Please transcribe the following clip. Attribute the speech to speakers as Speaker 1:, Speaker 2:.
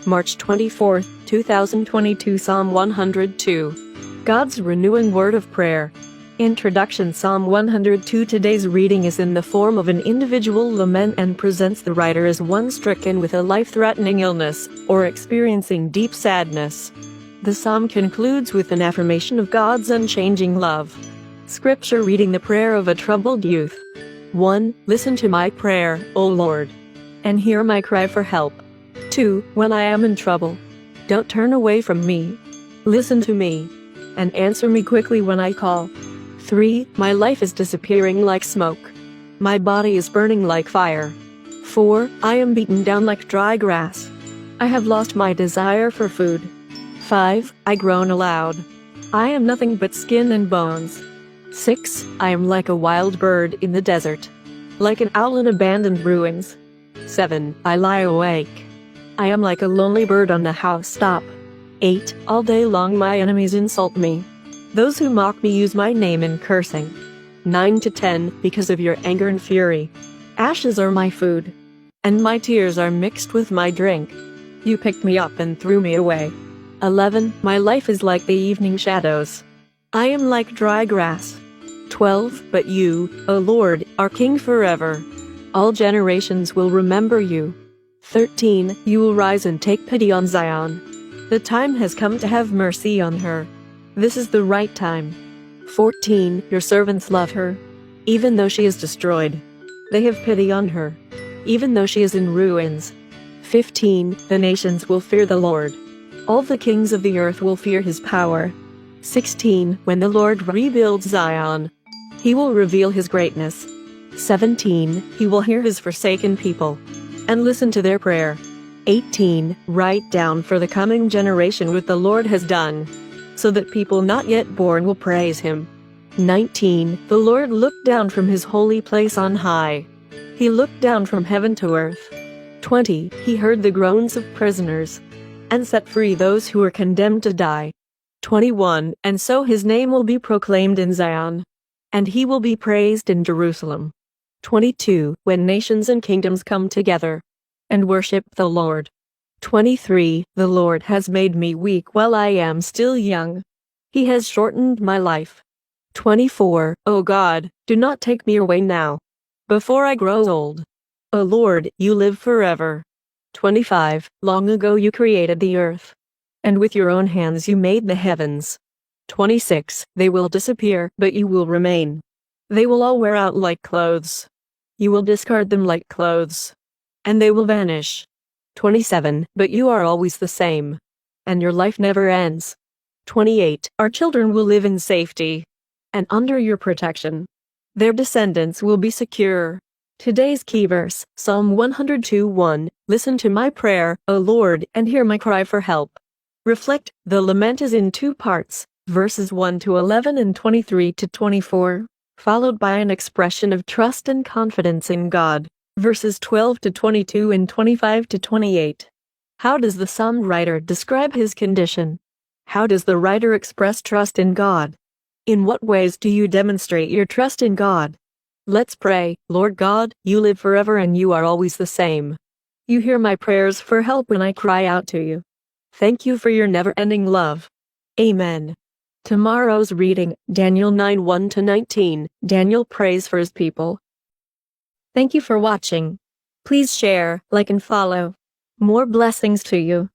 Speaker 1: March 24, 2022. Psalm 102. God's renewing word of prayer. Introduction. Psalm 102. Today's reading is in the form of an individual lament and presents the writer as one stricken with a life-threatening illness or experiencing deep sadness. The psalm concludes with an affirmation of God's unchanging love. Scripture reading. The prayer of a troubled youth. 1. Listen to my prayer, O Lord, and hear my cry for help. 2. When I am in trouble, don't turn away from me. Listen to me, and answer me quickly when I call. 3. My life is disappearing like smoke. My body is burning like fire. 4. I am beaten down like dry grass. I have lost my desire for food. 5. I groan aloud. I am nothing but skin and bones. 6. I am like a wild bird in the desert, like an owl in abandoned ruins. 7. I lie awake. I am like a lonely bird on the housetop. 8. All day long my enemies insult me. Those who mock me use my name in cursing. 9 to 10. Because of your anger and fury, ashes are my food, and my tears are mixed with my drink. You picked me up and threw me away. 11. My life is like the evening shadows. I am like dry grass. 12. But you, O Lord, are King forever. All generations will remember you. 13. You will rise and take pity on Zion. The time has come to have mercy on her. This is the right time. 14. Your servants love her, even though she is destroyed. They have pity on her, even though she is in ruins. 15. The nations will fear the Lord. All the kings of the earth will fear his power. 16. When the Lord rebuilds Zion, he will reveal his greatness. 17. He will hear his forsaken people and listen to their prayer. 18. Write down for the coming generation what the Lord has done, so that people not yet born will praise him. 19. The Lord looked down from his holy place on high. He looked down from heaven to earth. 20. He heard the groans of prisoners and set free those who were condemned to die. 21. And so his name will be proclaimed in Zion, and he will be praised in Jerusalem. 22. When nations and kingdoms come together and worship the Lord. 23. The Lord has made me weak while I am still young. He has shortened my life. 24. O God, do not take me away now, before I grow old. O Lord, you live forever. 25. Long ago you created the earth, and with your own hands you made the heavens. 26. They will disappear, but you will remain. They will all wear out like clothes. You will discard them like clothes, and they will vanish. 27. But you are always the same, and your life never ends. 28. Our children will live in safety and under your protection. Their descendants will be secure. Today's key verse, Psalm 102:1. Listen to my prayer, O Lord, and hear my cry for help. Reflect. The lament is in two parts, verses 1 to 11 and 23 to 24, followed by an expression of trust and confidence in God, verses 12 to 22 and 25 to 28. How does the psalm writer describe his condition? How does the writer express trust in God? In what ways do you demonstrate your trust in God? Let's pray. Lord God, you live forever and you are always the same. You hear my prayers for help when I cry out to you. Thank you for your never-ending love. Amen. Tomorrow's reading, Daniel 9:1 to 19. Daniel prays for his people. Thank you for watching. Please share, like and follow. More blessings to you.